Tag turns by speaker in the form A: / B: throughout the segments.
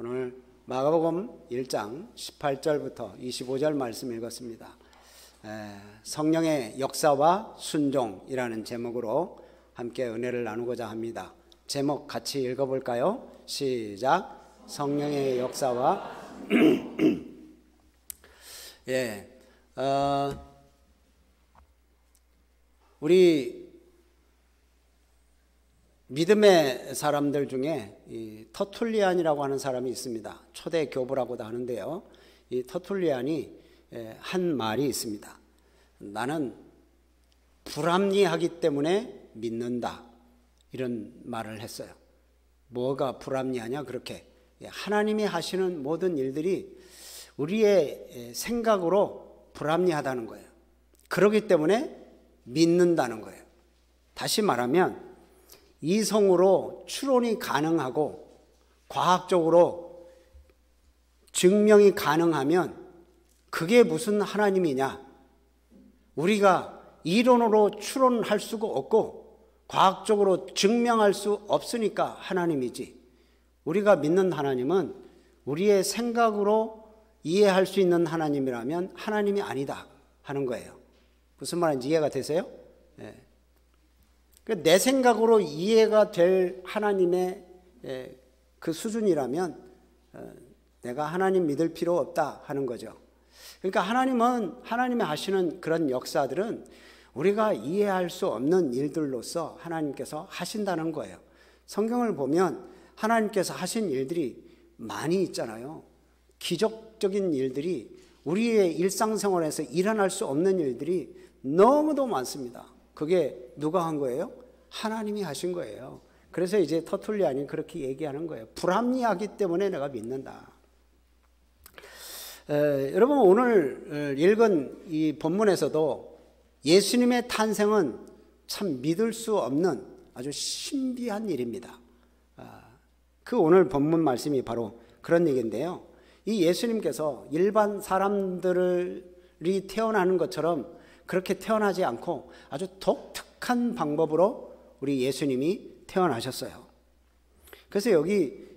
A: 오늘 마가복음 1장 18절부터 25절 말씀 읽었습니다. 성령의 역사와 순종이라는 제목으로 함께 은혜를 나누고자 합니다. 제목 같이 읽어볼까요? 시작. 성령의 역사와 우리 믿음의 사람들 중에 이 터툴리안이라고 하는 사람이 있습니다. 초대 교부라고도 하는데요. 이 터툴리안이 한 말이 있습니다. 나는 불합리하기 때문에 믿는다. 이런 말을 했어요. 뭐가 불합리하냐? 그렇게 하나님이 하시는 모든 일들이 우리의 생각으로 불합리하다는 거예요. 그렇기 때문에 믿는다는 거예요. 다시 말하면 이성으로 추론이 가능하고 과학적으로 증명이 가능하면 그게 무슨 하나님이냐? 우리가 이론으로 추론할 수가 없고 과학적으로 증명할 수 없으니까 하나님이지. 우리가 믿는 하나님은 우리의 생각으로 이해할 수 있는 하나님이라면 하나님이 아니다 하는 거예요. 무슨 말인지 이해가 되세요? 내 생각으로 이해가 될 하나님의 그 수준이라면 내가 하나님 믿을 필요 없다 하는 거죠. 그러니까 하나님이 하시는 그런 역사들은 우리가 이해할 수 없는 일들로서 하나님께서 하신다는 거예요. 성경을 보면 하나님께서 하신 일들이 많이 있잖아요. 기적적인 일들이 우리의 일상생활에서 일어날 수 없는 일들이 너무도 많습니다. 그게 누가 한 거예요? 하나님이 하신 거예요. 그래서 이제 터툴리안이 그렇게 얘기하는 거예요. 불합리하기 때문에 내가 믿는다. 여러분 오늘 읽은 이 본문에서도 예수님의 탄생은 참 믿을 수 없는 아주 신비한 일입니다. 그 오늘 본문 말씀이 바로 그런 얘기인데요. 이 예수님께서 일반 사람들이 태어나는 것처럼 그렇게 태어나지 않고 아주 독특한 방법으로 우리 예수님이 태어나셨어요. 그래서 여기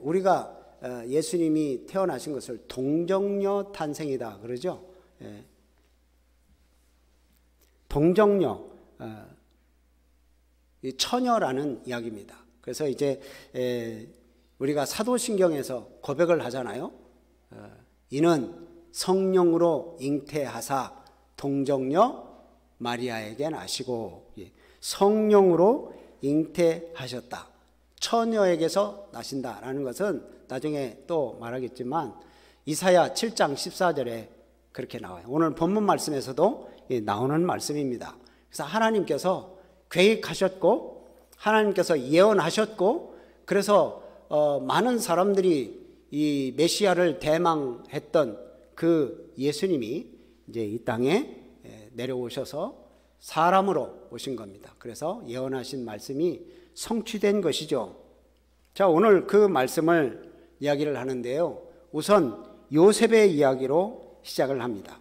A: 우리가 예수님이 태어나신 것을 동정녀 탄생이다 그러죠. 동정녀, 처녀라는 이야기입니다. 그래서 이제 우리가 사도신경에서 고백을 하잖아요. 이는 성령으로 잉태하사 동정녀 마리아에게 나시고, 성령으로 잉태하셨다. 처녀에게서 나신다라는 것은 나중에 또 말하겠지만 이사야 7장 14절에 그렇게 나와요. 오늘 본문 말씀에서도 나오는 말씀입니다. 그래서 하나님께서 계획하셨고 하나님께서 예언하셨고 그래서 많은 사람들이 이 메시아를 대망했던 그 예수님이 이제 이 땅에 내려오셔서 사람으로 오신 겁니다. 그래서 예언하신 말씀이 성취된 것이죠. 자, 오늘 그 말씀을 이야기를 하는데요. 우선 요셉의 이야기로 시작을 합니다.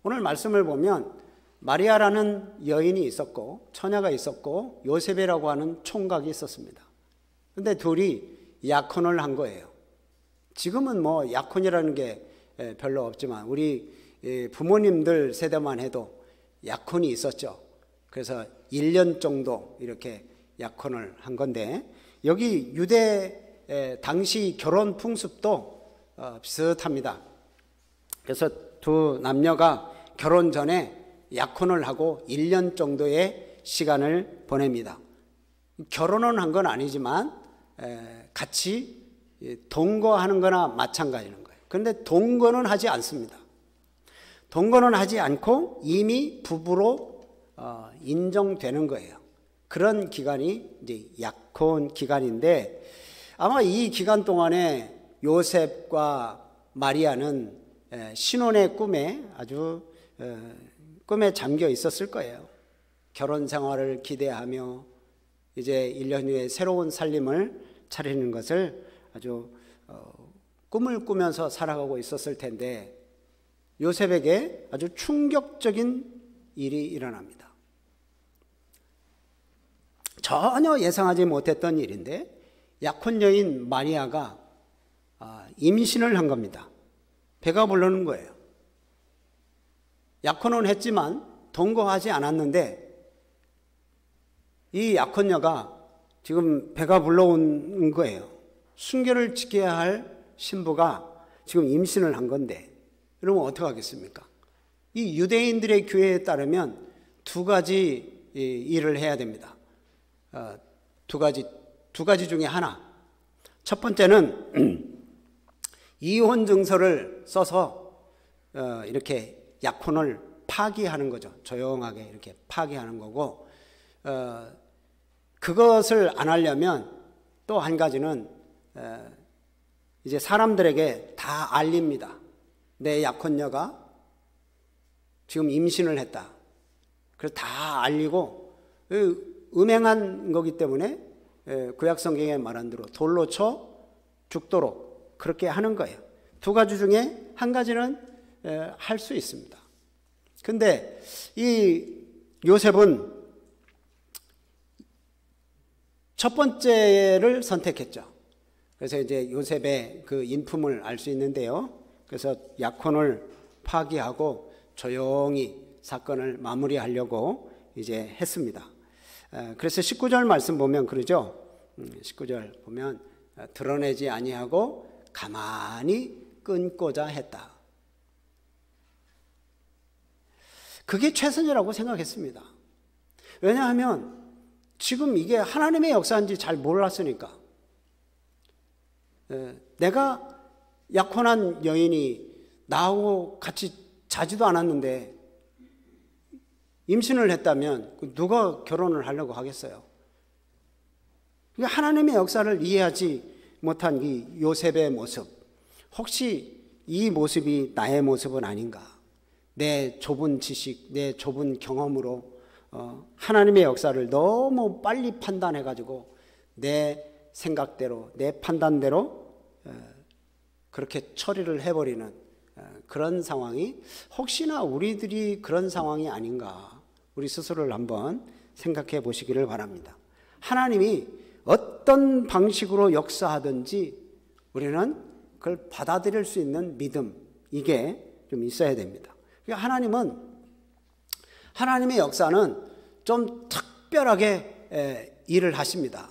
A: 오늘 말씀을 보면 마리아라는 여인이 있었고 처녀가 있었고 요셉이라고 하는 총각이 있었습니다. 그런데 둘이 약혼을 한 거예요. 지금은 뭐 약혼이라는 게 별로 없지만 우리 부모님들 세대만 해도 약혼이 있었죠. 그래서 1년 정도 이렇게 약혼을 한 건데 여기 유대 당시 결혼 풍습도 비슷합니다. 그래서 두 남녀가 결혼 전에 약혼을 하고 1년 정도의 시간을 보냅니다. 결혼은 한 건 아니지만 같이 동거하는 거나 마찬가지인 거예요. 그런데 동거는 하지 않습니다. 동거는 하지 않고 이미 부부로 인정되는 거예요. 그런 기간이 이제 약혼 기간인데 아마 이 기간 동안에 요셉과 마리아는 신혼의 꿈에 아주 꿈에 잠겨 있었을 거예요. 결혼 생활을 기대하며 이제 1년 후에 새로운 살림을 차리는 것을 아주 꿈을 꾸면서 살아가고 있었을 텐데 요셉에게 아주 충격적인 일이 일어납니다. 전혀 예상하지 못했던 일인데 약혼 여인 마리아가 임신을 한 겁니다. 배가 부르는 거예요. 약혼은 했지만 동거하지 않았는데 이 약혼녀가 지금 배가 불러온 거예요. 순결을 지켜야 할 신부가 지금 임신을 한 건데 그러면 어떻게 하겠습니까? 이 유대인들의 교회에 따르면 두 가지 일을 해야 됩니다. 두 가지 중에 하나. 첫 번째는 이혼 증서를 써서 이렇게 약혼을 파기하는 거죠. 조용하게 이렇게 파기하는 거고, 그것을 안 하려면 또 한 가지는 이제 사람들에게 다 알립니다. 내 약혼녀가 지금 임신을 했다. 그래서 다 알리고 음행한 거기 때문에 구약성경에 말한 대로 돌로 쳐 죽도록 그렇게 하는 거예요. 두 가지 중에 한 가지는 할 수 있습니다. 근데 이 요셉은 첫 번째를 선택했죠. 그래서 이제 요셉의 그 인품을 알 수 있는데요. 그래서 약혼을 파기하고 조용히 사건을 마무리하려고 이제 했습니다. 그래서 19절 말씀 보면 그러죠. 19절 보면 드러내지 아니하고 가만히 끊고자 했다. 그게 최선이라고 생각했습니다. 왜냐하면 지금 이게 하나님의 역사인지 잘 몰랐으니까. 내가 약혼한 여인이 나하고 같이 자지도 않았는데 임신을 했다면 누가 결혼을 하려고 하겠어요? 하나님의 역사를 이해하지 못한 이 요셉의 모습, 혹시 이 모습이 나의 모습은 아닌가? 내 좁은 지식, 내 좁은 경험으로 하나님의 역사를 너무 빨리 판단해가지고 내 생각대로, 내 판단대로 그렇게 처리를 해버리는 그런 상황이 혹시나 우리들이 그런 상황이 아닌가, 우리 스스로를 한번 생각해 보시기를 바랍니다. 하나님이 어떤 방식으로 역사하든지 우리는 그걸 받아들일 수 있는 믿음, 이게 좀 있어야 됩니다. 그러니까 하나님의 역사는 좀 특별하게 일을 하십니다.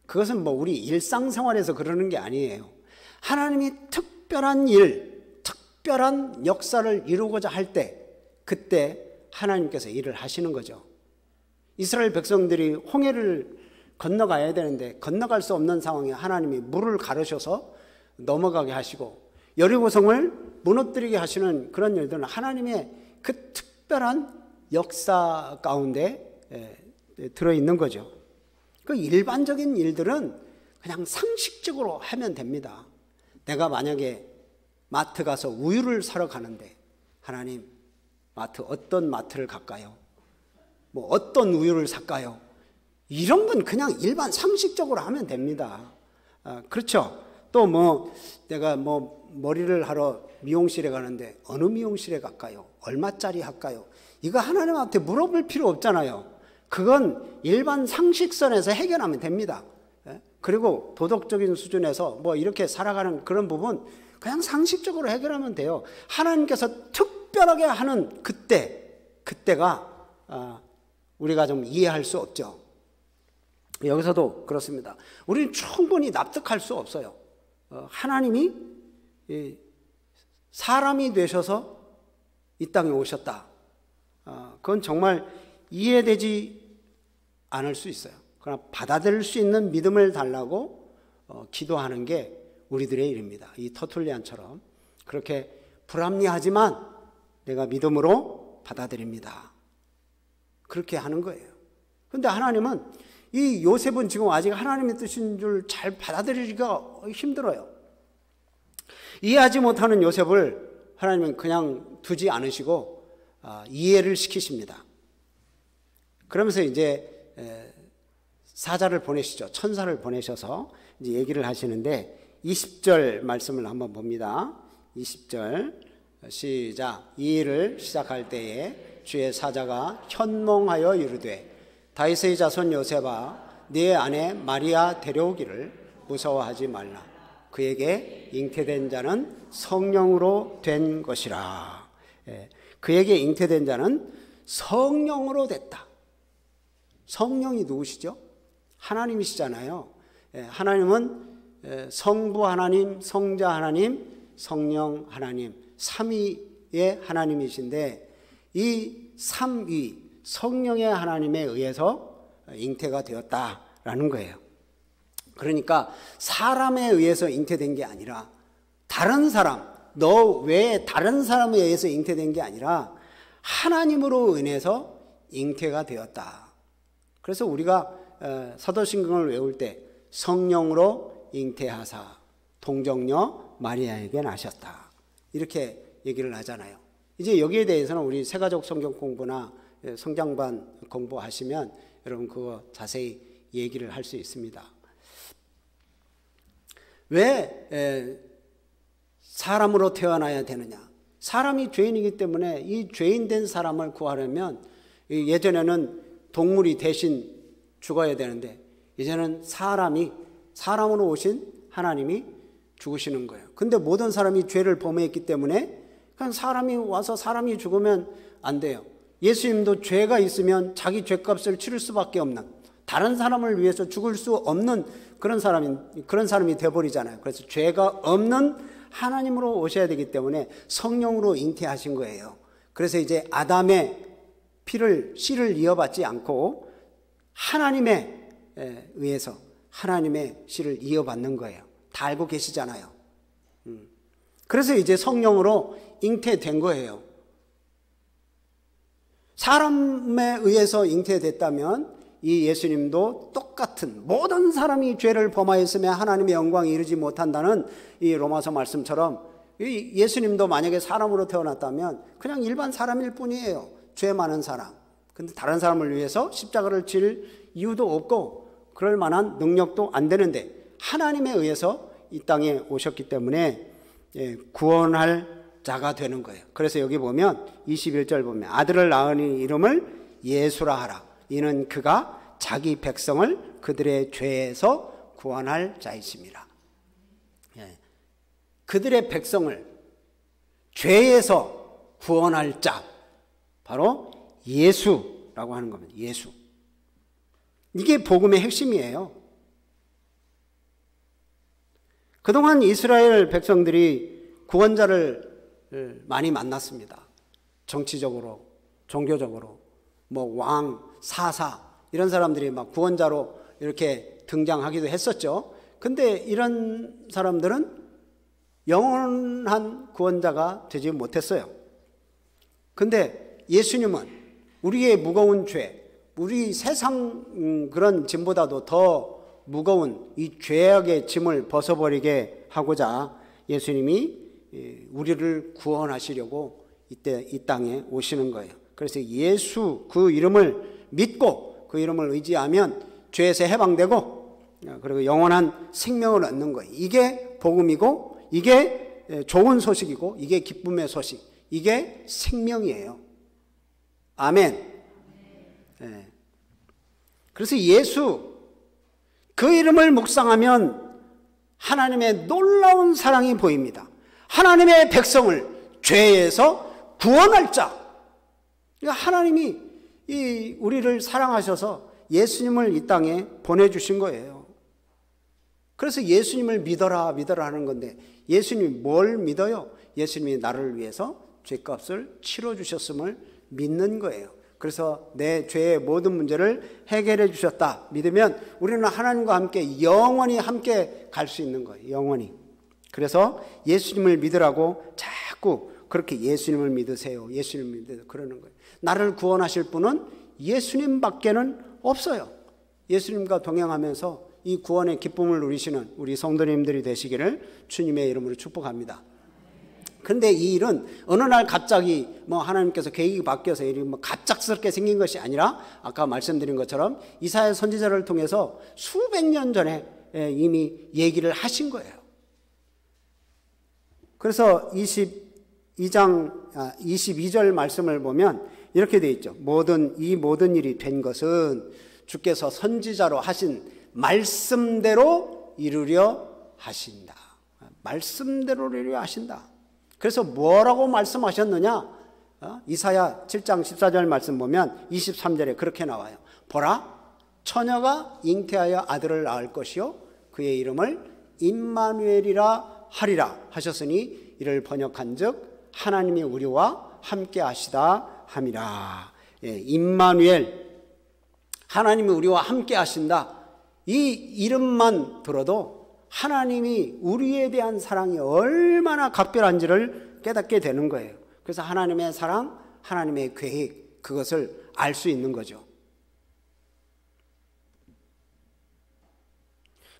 A: 그것은 뭐 우리 일상생활에서 그러는 게 아니에요. 하나님이 특별한 일, 특별한 역사를 이루고자 할 때, 그때 하나님께서 일을 하시는 거죠. 이스라엘 백성들이 홍해를 건너가야 되는데 건너갈 수 없는 상황에 하나님이 물을 가르셔서 넘어가게 하시고 여리고성을 무너뜨리게 하시는 그런 일들은 하나님의 그 특별한 역사 가운데 들어있는 거죠. 그 일반적인 일들은 그냥 상식적으로 하면 됩니다. 내가 만약에 마트 가서 우유를 사러 가는데 하나님, 어떤 마트를 갈까요? 뭐 어떤 우유를 살까요? 이런 건 그냥 일반 상식적으로 하면 됩니다. 그렇죠? 또 내가 머리를 하러 미용실에 가는데 어느 미용실에 갈까요? 얼마짜리 할까요? 이거 하나님한테 물어볼 필요 없잖아요. 그건 일반 상식선에서 해결하면 됩니다. 그리고 도덕적인 수준에서 이렇게 살아가는 그런 부분 그냥 상식적으로 해결하면 돼요. 하나님께서 특별하게 하는 그때가 우리가 좀 이해할 수 없죠. 여기서도 그렇습니다. 우리는 충분히 납득할 수 없어요. 하나님이 사람이 되셔서 이 땅에 오셨다. 그건 정말 이해되지 않을 수 있어요. 그러나 받아들일 수 있는 믿음을 달라고 기도하는 게 우리들의 일입니다. 이 터툴리안처럼 그렇게 불합리하지만 내가 믿음으로 받아들입니다. 그렇게 하는 거예요. 그런데 하나님은, 이 요셉은 지금 아직 하나님의 뜻인 줄 잘 받아들이기가 힘들어요. 이해하지 못하는 요셉을 하나님은 그냥 두지 않으시고 이해를 시키십니다. 그러면서 이제 사자를 보내시죠. 천사를 보내셔서 이제 얘기를 하시는데 20절 말씀을 한번 봅니다. 20절 시작. 이 일을 시작할 때에 주의 사자가 현몽하여 이르되 다윗의 자손 요셉아 네 아내 마리아 데려오기를 무서워하지 말라. 그에게 잉태된 자는 성령으로 된 것이라. 그에게 잉태된 자는 성령으로 됐다. 성령이 누구시죠? 하나님이시잖아요. 하나님은 성부 하나님, 성자 하나님, 성령 하나님, 삼위의 하나님이신데 이 삼위 성령의 하나님에 의해서 잉태가 되었다라는 거예요. 그러니까 사람에 의해서 잉태된 게 아니라 다른 사람, 너 외에 다른 사람에 의해서 잉태된 게 아니라 하나님으로 인해서 잉태가 되었다. 그래서 우리가 사도신경을 외울 때 성령으로 잉태하사 동정녀 마리아에게 나셨다. 이렇게 얘기를 하잖아요. 이제 여기에 대해서는 우리 새가족 성경 공부나 성장반 공부하시면 여러분 그거 자세히 얘기를 할 수 있습니다. 왜 사람으로 태어나야 되느냐? 사람이 죄인이기 때문에 이 죄인된 사람을 구하려면 예전에는 동물이 대신 죽어야 되는데 이제는 사람으로 오신 하나님이 죽으시는 거예요. 근데 모든 사람이 죄를 범했기 때문에 그냥 사람이 와서 사람이 죽으면 안 돼요. 예수님도 죄가 있으면 자기 죄값을 치를 수밖에 없는, 다른 사람을 위해서 죽을 수 없는 그런 사람이 돼버리잖아요. 그래서 죄가 없는 하나님으로 오셔야 되기 때문에 성령으로 잉태하신 거예요. 그래서 이제 아담의 씨를 이어받지 않고 하나님에 의해서 하나님의 씨를 이어받는 거예요. 다 알고 계시잖아요. 그래서 이제 성령으로 잉태된 거예요. 사람에 의해서 잉태됐다면 이 예수님도 똑같은, 모든 사람이 죄를 범하였으며 하나님의 영광에 이르지 못한다는 이 로마서 말씀처럼 이 예수님도 만약에 사람으로 태어났다면 그냥 일반 사람일 뿐이에요. 죄 많은 사람. 근데 다른 사람을 위해서 십자가를 질 이유도 없고 그럴 만한 능력도 안 되는데 하나님에 의해서 이 땅에 오셨기 때문에 구원할 자가 되는 거예요. 그래서 여기 보면 21절 보면 아들을 낳으니 이름을 예수라 하라. 이는 그가 자기 백성을 그들의 죄에서 구원할 자이심이라. 그들의 백성을 죄에서 구원할 자, 바로 예수라고 하는 겁니다. 예수. 이게 복음의 핵심이에요. 그동안 이스라엘 백성들이 구원자를 많이 만났습니다. 정치적으로, 종교적으로, 왕, 사사 이런 사람들이 막 구원자로 이렇게 등장하기도 했었죠. 근데 이런 사람들은 영원한 구원자가 되지 못했어요. 근데 예수님은 우리의 무거운 죄, 우리 세상 그런 짐보다도 더 무거운 이 죄악의 짐을 벗어버리게 하고자 예수님이 우리를 구원하시려고 이때 이 땅에 오시는 거예요. 그래서 예수 그 이름을 믿고 그 이름을 의지하면 죄에서 해방되고 그리고 영원한 생명을 얻는 거예요. 이게 복음이고 이게 좋은 소식이고 이게 기쁨의 소식, 이게 생명이에요. 아멘. 네. 그래서 예수 그 이름을 묵상하면 하나님의 놀라운 사랑이 보입니다. 하나님의 백성을 죄에서 구원할 자. 그러니까 하나님이 우리를 사랑하셔서 예수님을 이 땅에 보내주신 거예요. 그래서 예수님을 믿어라 하는 건데 예수님이 뭘 믿어요? 예수님이 나를 위해서 죄값을 치러주셨음을 믿는 거예요. 그래서 내 죄의 모든 문제를 해결해 주셨다 믿으면 우리는 하나님과 함께 영원히 함께 갈 수 있는 거예요. 영원히. 그래서 예수님을 믿으라고 자꾸 그렇게 예수님을 믿으세요. 예수님을 믿으세요. 그러는 거예요. 나를 구원하실 분은 예수님밖에는 없어요. 예수님과 동행하면서 이 구원의 기쁨을 누리시는 우리 성도님들이 되시기를 주님의 이름으로 축복합니다. 그런데 이 일은 어느 날 갑자기 하나님께서 계획이 바뀌어서 일이 갑작스럽게 생긴 것이 아니라 아까 말씀드린 것처럼 이사야 선지자를 통해서 수백 년 전에 이미 얘기를 하신 거예요. 그래서 22절 말씀을 보면 이렇게 되어 있죠. 이 모든 일이 된 것은 주께서 선지자로 하신 말씀대로 이루려 하신다. 말씀대로를 하신다. 그래서 뭐라고 말씀하셨느냐? 이사야 7장 14절 말씀 보면 23절에 그렇게 나와요. 보라, 처녀가 잉태하여 아들을 낳을 것이요 그의 이름을 임마누엘이라 하리라 하셨으니 이를 번역한즉 하나님이 우리와 함께 하시다 함이라. 임마누엘, 하나님이 우리와 함께 하신다. 이 이름만 들어도 하나님이 우리에 대한 사랑이 얼마나 각별한지를 깨닫게 되는 거예요. 그래서 하나님의 사랑, 하나님의 계획, 그것을 알 수 있는 거죠.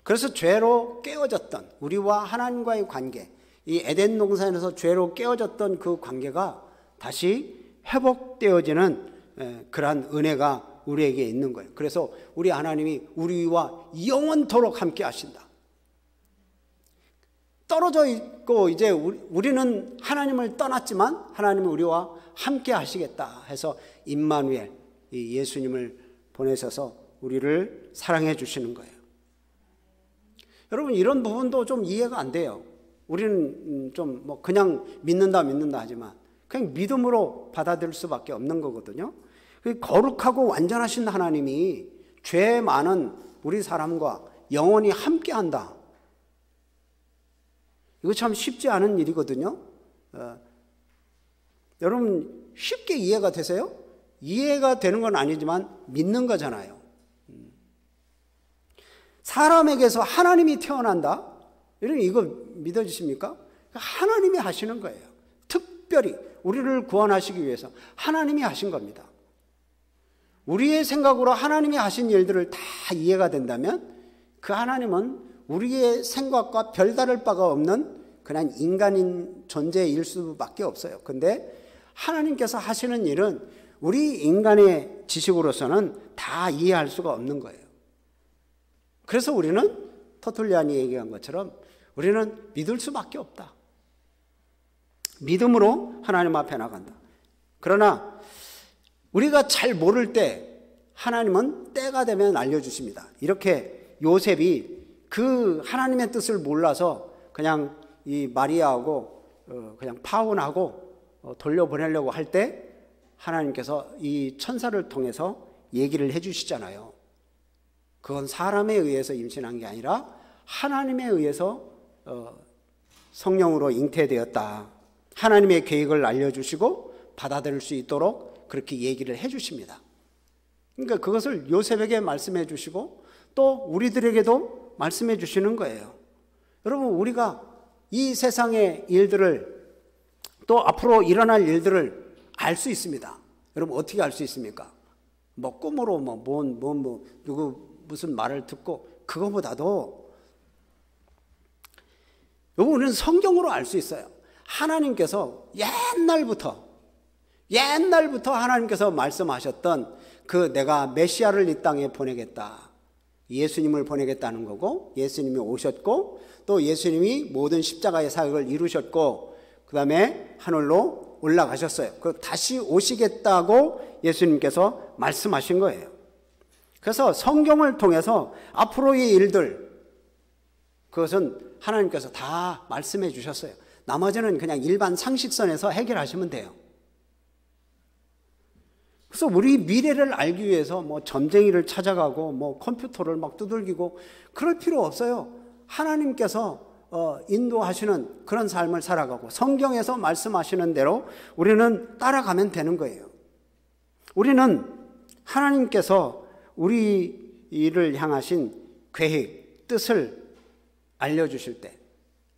A: 그래서 죄로 깨어졌던 우리와 하나님과의 관계, 이 에덴 동산에서 죄로 깨어졌던 그 관계가 다시 회복되어지는 그러한 은혜가 우리에게 있는 거예요. 그래서 우리 하나님이 우리와 영원토록 함께 하신다. 떨어져 있고 이제 우리는 하나님을 떠났지만 하나님은 우리와 함께 하시겠다 해서 임마누엘, 이 예수님을 보내셔서 우리를 사랑해 주시는 거예요. 여러분, 이런 부분도 좀 이해가 안 돼요. 우리는 좀 뭐 그냥 믿는다 하지만 그냥 믿음으로 받아들일 수밖에 없는 거거든요. 거룩하고 완전하신 하나님이 죄 많은 우리 사람과 영원히 함께 한다. 이거 참 쉽지 않은 일이거든요. 여러분, 쉽게 이해가 되세요? 이해가 되는 건 아니지만 믿는 거잖아요. 사람에게서 하나님이 태어난다? 이러면 이거 믿어지십니까? 하나님이 하시는 거예요. 특별히 우리를 구원하시기 위해서 하나님이 하신 겁니다. 우리의 생각으로 하나님이 하신 일들을 다 이해가 된다면 그 하나님은 우리의 생각과 별다를 바가 없는 그냥 인간인 존재일 수밖에 없어요. 근데 하나님께서 하시는 일은 우리 인간의 지식으로서는 다 이해할 수가 없는 거예요. 그래서 우리는 터툴리안이 얘기한 것처럼 우리는 믿을 수밖에 없다. 믿음으로 하나님 앞에 나간다. 그러나 우리가 잘 모를 때 하나님은 때가 되면 알려주십니다. 이렇게 요셉이 그 하나님의 뜻을 몰라서 그냥 이 마리아하고 그냥 파혼하고 돌려보내려고 할 때 하나님께서 이 천사를 통해서 얘기를 해주시잖아요. 그건 사람에 의해서 임신한 게 아니라 하나님에 의해서 성령으로 잉태되었다. 하나님의 계획을 알려주시고 받아들일 수 있도록 그렇게 얘기를 해주십니다. 그러니까 그것을 요셉에게 말씀해 주시고 또 우리들에게도 말씀해 주시는 거예요. 여러분, 우리가 이 세상의 일들을 또 앞으로 일어날 일들을 알 수 있습니다. 여러분, 어떻게 알 수 있습니까? 뭐 꿈으로 누구 무슨 말을 듣고, 그거보다도 여러분, 우리는 성경으로 알 수 있어요. 하나님께서 옛날부터 하나님께서 말씀하셨던 그 내가 메시아를 이 땅에 보내겠다, 예수님을 보내겠다는 거고, 예수님이 오셨고 또 예수님이 모든 십자가의 사역을 이루셨고 그 다음에 하늘로 올라가셨어요. 그리고 다시 오시겠다고 예수님께서 말씀하신 거예요. 그래서 성경을 통해서 앞으로의 일들, 그것은 하나님께서 다 말씀해 주셨어요. 나머지는 그냥 일반 상식선에서 해결하시면 돼요. 그래서 우리 미래를 알기 위해서 뭐 점쟁이를 찾아가고 뭐 컴퓨터를 막 두들기고 그럴 필요 없어요. 하나님께서 인도하시는 그런 삶을 살아가고 성경에서 말씀하시는 대로 우리는 따라가면 되는 거예요. 우리는 하나님께서 우리를 향하신 계획, 뜻을 알려주실 때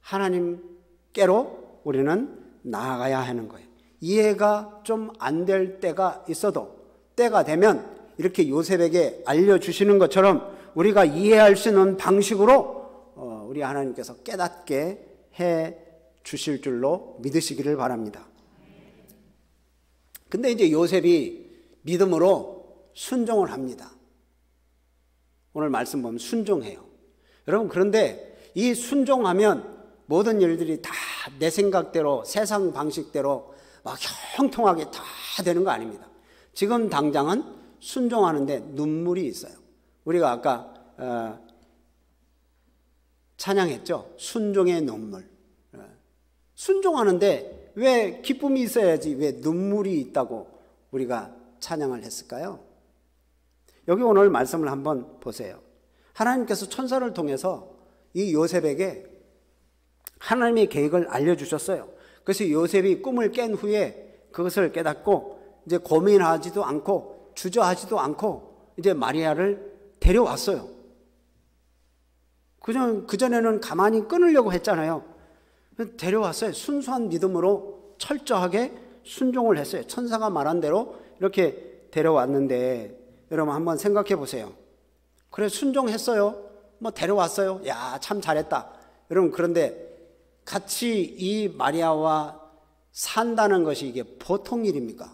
A: 하나님께로 우리는 나아가야 하는 거예요. 이해가 좀 안 될 때가 있어도 때가 되면 이렇게 요셉에게 알려주시는 것처럼 우리가 이해할 수 있는 방식으로 우리 하나님께서 깨닫게 해 주실 줄로 믿으시기를 바랍니다. 근데 이제 요셉이 믿음으로 순종을 합니다. 오늘 말씀 보면 순종해요. 여러분, 그런데 이 순종하면 모든 일들이 다 내 생각대로, 세상 방식대로 막 형통하게 다 되는 거 아닙니다. 지금 당장은 순종하는데 눈물이 있어요. 우리가 아까 찬양했죠? 순종의 눈물. 순종하는데 왜 기쁨이 있어야지 왜 눈물이 있다고 우리가 찬양을 했을까요? 여기 오늘 말씀을 한번 보세요. 하나님께서 천사를 통해서 이 요셉에게 하나님의 계획을 알려주셨어요. 그래서 요셉이 꿈을 깬 후에 그것을 깨닫고 이제 고민하지도 않고 주저하지도 않고 이제 마리아를 데려왔어요. 그전에는 가만히 끊으려고 했잖아요. 데려왔어요. 순수한 믿음으로 철저하게 순종을 했어요. 천사가 말한 대로 이렇게 데려왔는데 여러분 한번 생각해 보세요. 그래 순종했어요. 뭐 데려왔어요. 야, 참 잘했다. 여러분 그런데 같이 이 마리아와 산다는 것이 이게 보통 일입니까?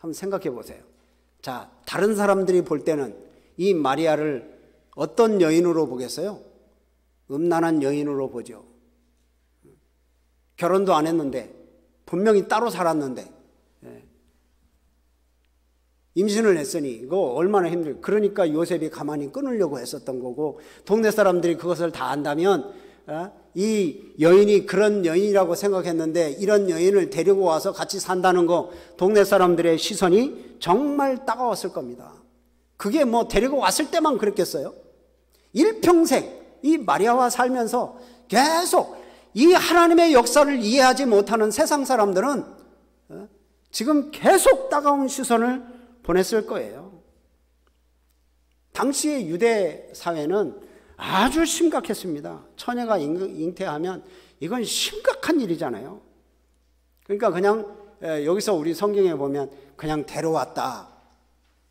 A: 한번 생각해 보세요. 자, 다른 사람들이 볼 때는 이 마리아를 어떤 여인으로 보겠어요? 음란한 여인으로 보죠. 결혼도 안 했는데 분명히 따로 살았는데 임신을 했으니 이거 얼마나 힘들까. 그러니까 요셉이 가만히 끊으려고 했었던 거고, 동네 사람들이 그것을 다 안다면 이 여인이 그런 여인이라고 생각했는데 이런 여인을 데리고 와서 같이 산다는 거, 동네 사람들의 시선이 정말 따가웠을 겁니다. 그게 뭐 데리고 왔을 때만 그랬겠어요? 일평생 이 마리아와 살면서 계속 이 하나님의 역사를 이해하지 못하는 세상 사람들은 지금 계속 따가운 시선을 보냈을 거예요. 당시의 유대 사회는 아주 심각했습니다. 처녀가 잉태하면 이건 심각한 일이잖아요. 그러니까 그냥 여기서 우리 성경에 보면 그냥 데려왔다,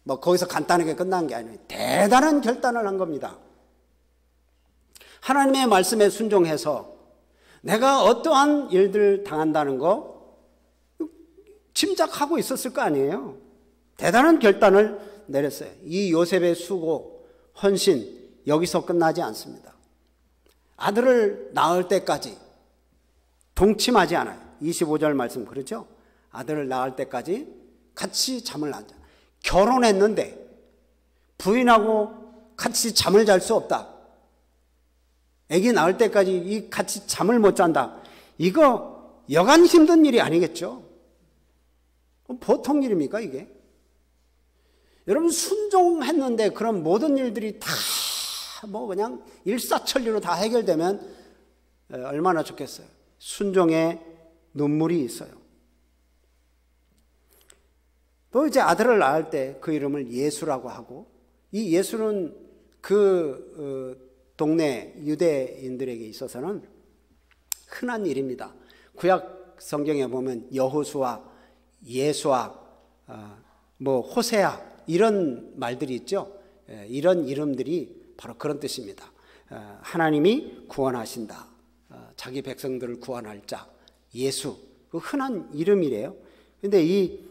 A: 뭐 거기서 간단하게 끝난 게 아니에요. 대단한 결단을 한 겁니다. 하나님의 말씀에 순종해서 내가 어떠한 일들을 당한다는 거 짐작하고 있었을 거 아니에요. 대단한 결단을 내렸어요. 이 요셉의 수고, 헌신 여기서 끝나지 않습니다. 아들을 낳을 때까지 동침하지 않아요. 25절 말씀 그렇죠? 아들을 낳을 때까지 같이 잠을 안 자. 결혼했는데 부인하고 같이 잠을 잘 수 없다. 아기 낳을 때까지 이 같이 잠을 못 잔다. 이거 여간 힘든 일이 아니겠죠? 보통 일입니까 이게? 여러분 순종했는데 그런 모든 일들이 다 뭐 그냥 일사천리로 다 해결되면 얼마나 좋겠어요. 순종에 눈물이 있어요. 또 이제 아들을 낳을 때 그 이름을 예수라고 하고, 이 예수는 그 동네 유대인들에게 있어서는 흔한 일입니다. 구약 성경에 보면 여호수아, 예수아, 뭐 호세아 이런 말들이 있죠. 이런 이름들이 바로 그런 뜻입니다. 하나님이 구원하신다. 자기 백성들을 구원할 자 예수, 그 흔한 이름이래요. 그런데 이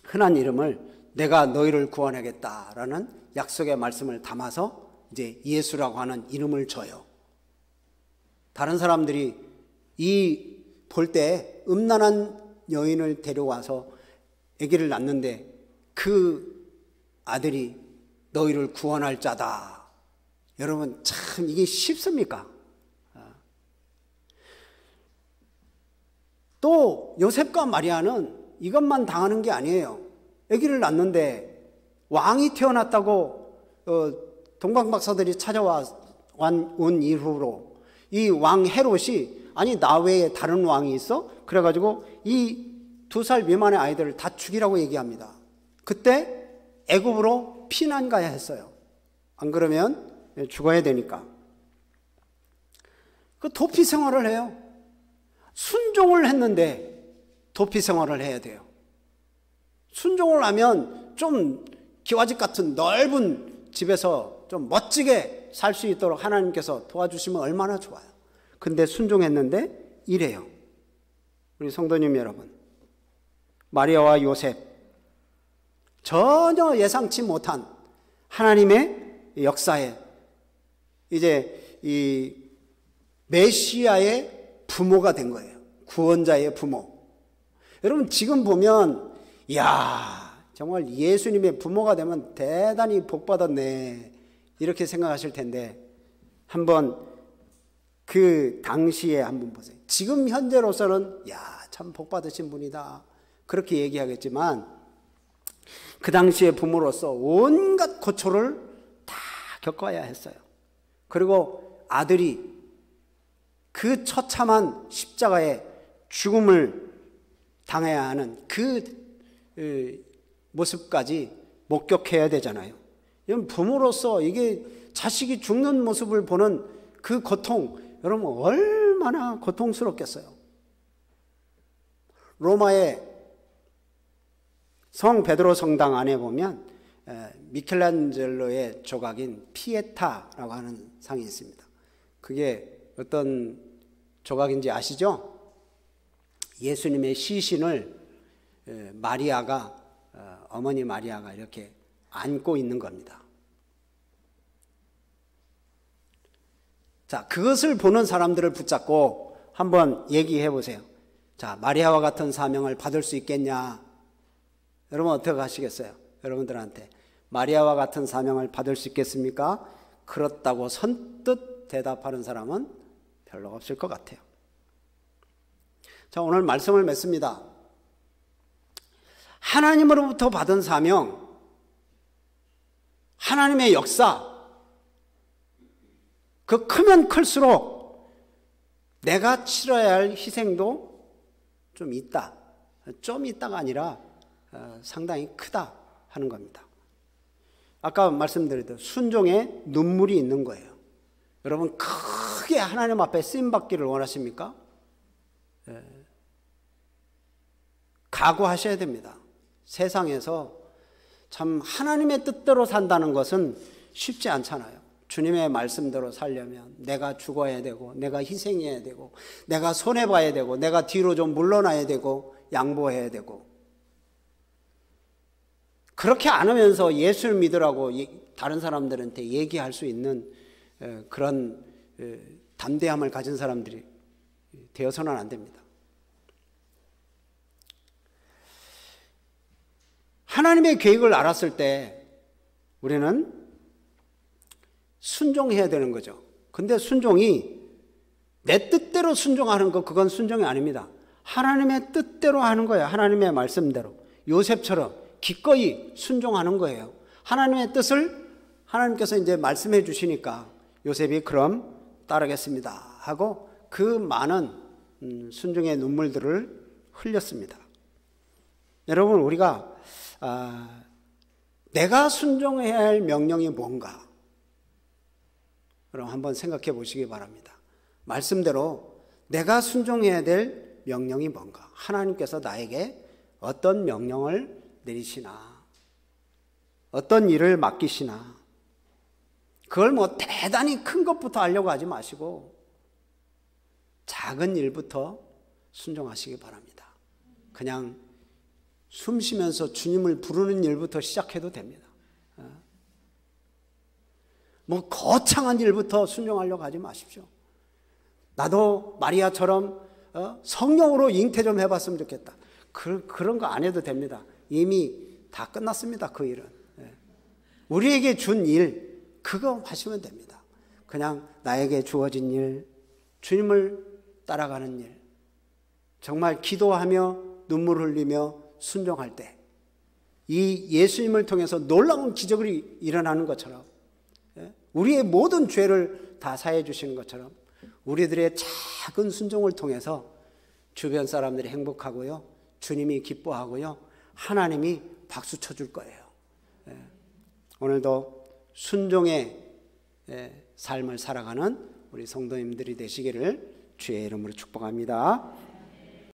A: 흔한 이름을 내가 너희를 구원하겠다라는 약속의 말씀을 담아서 이제 예수라고 하는 이름을 줘요. 다른 사람들이 이 볼 때 음란한 여인을 데려와서 아기를 낳는데 그 아들이 너희를 구원할 자다. 여러분 참 이게 쉽습니까? 또 요셉과 마리아는 이것만 당하는 게 아니에요. 아기를 낳는데 왕이 태어났다고 동방박사들이 찾아온 이후로 이 왕 헤롯이 아니 나 외에 다른 왕이 있어? 그래가지고 이 2살 미만의 아이들을 다 죽이라고 얘기합니다. 그때 애굽으로 피난 가야 했어요. 안 그러면 죽어야 되니까. 그 도피 생활을 해요. 순종을 했는데 도피 생활을 해야 돼요. 순종을 하면 좀 기와집 같은 넓은 집에서 좀 멋지게 살 수 있도록 하나님께서 도와주시면 얼마나 좋아요. 근데 순종했는데 이래요. 우리 성도님 여러분, 마리아와 요셉 전혀 예상치 못한 하나님의 역사에 이제 이 메시아의 부모가 된 거예요. 구원자의 부모. 여러분 지금 보면 이야 정말 예수님의 부모가 되면 대단히 복 받았네 이렇게 생각하실 텐데, 한번 그 당시에 한번 보세요. 지금 현재로서는 야, 참 복 받으신 분이다 그렇게 얘기하겠지만 그 당시에 부모로서 온갖 고초를 다 겪어야 했어요. 그리고 아들이 그 처참한 십자가의 죽음을 당해야 하는 그 모습까지 목격해야 되잖아요. 부모로서 이게 자식이 죽는 모습을 보는 그 고통, 여러분 얼마나 고통스럽겠어요. 로마의 성 베드로 성당 안에 보면 미켈란젤로의 조각인 피에타라고 하는 상이 있습니다. 그게 어떤 조각인지 아시죠? 예수님의 시신을 마리아가 어머니 마리아가 이렇게 안고 있는 겁니다. 자, 그것을 보는 사람들을 붙잡고 한번 얘기해 보세요. 자, 마리아와 같은 사명을 받을 수 있겠냐? 여러분 어떻게 하시겠어요? 여러분들한테 마리아와 같은 사명을 받을 수 있겠습니까? 그렇다고 선뜻 대답하는 사람은 별로 없을 것 같아요. 자, 오늘 말씀을 맺습니다. 하나님으로부터 받은 사명, 하나님의 역사, 그 크면 클수록 내가 치러야 할 희생도 좀 있다. 좀 있다가 아니라 상당히 크다 하는 겁니다. 아까 말씀드렸던 순종에 눈물이 있는 거예요. 여러분 크게 하나님 앞에 쓰임받기를 원하십니까? 각오하셔야 됩니다. 세상에서 참 하나님의 뜻대로 산다는 것은 쉽지 않잖아요. 주님의 말씀대로 살려면 내가 죽어야 되고 내가 희생해야 되고 내가 손해봐야 되고 내가 뒤로 좀 물러나야 되고 양보해야 되고, 그렇게 안 하면서 예수를 믿으라고 다른 사람들한테 얘기할 수 있는 그런 담대함을 가진 사람들이 되어서는 안 됩니다. 하나님의 계획을 알았을 때 우리는 순종해야 되는 거죠. 근데 순종이 내 뜻대로 순종하는 거, 그건 순종이 아닙니다. 하나님의 뜻대로 하는 거예요. 하나님의 말씀대로. 요셉처럼 기꺼이 순종하는 거예요. 하나님의 뜻을 하나님께서 이제 말씀해 주시니까 요셉이 그럼 따르겠습니다 하고 그 많은 순종의 눈물들을 흘렸습니다. 여러분, 우리가 내가 순종해야 할 명령이 뭔가, 여러분 한번 생각해 보시기 바랍니다. 말씀대로 내가 순종해야 될 명령이 뭔가, 하나님께서 나에게 어떤 명령을 내리시나, 어떤 일을 맡기시나, 그걸 뭐 대단히 큰 것부터 하려고 하지 마시고 작은 일부터 순종하시기 바랍니다. 그냥 숨 쉬면서 주님을 부르는 일부터 시작해도 됩니다. 뭐 거창한 일부터 순종하려고 하지 마십시오. 나도 마리아처럼 성령으로 잉태 좀 해봤으면 좋겠다. 그런 거 안 해도 됩니다. 이미 다 끝났습니다. 그 일은. 우리에게 준 일, 그거 하시면 됩니다. 그냥 나에게 주어진 일, 주님을 따라가는 일, 정말 기도하며 눈물 흘리며 순종할 때 이 예수님을 통해서 놀라운 기적이 일어나는 것처럼, 우리의 모든 죄를 다 사해 주시는 것처럼 우리들의 작은 순종을 통해서 주변 사람들이 행복하고요, 주님이 기뻐하고요, 하나님이 박수 쳐줄 거예요. 오늘도 순종의 삶을 살아가는 우리 성도님들이 되시기를 주의 이름으로 축복합니다.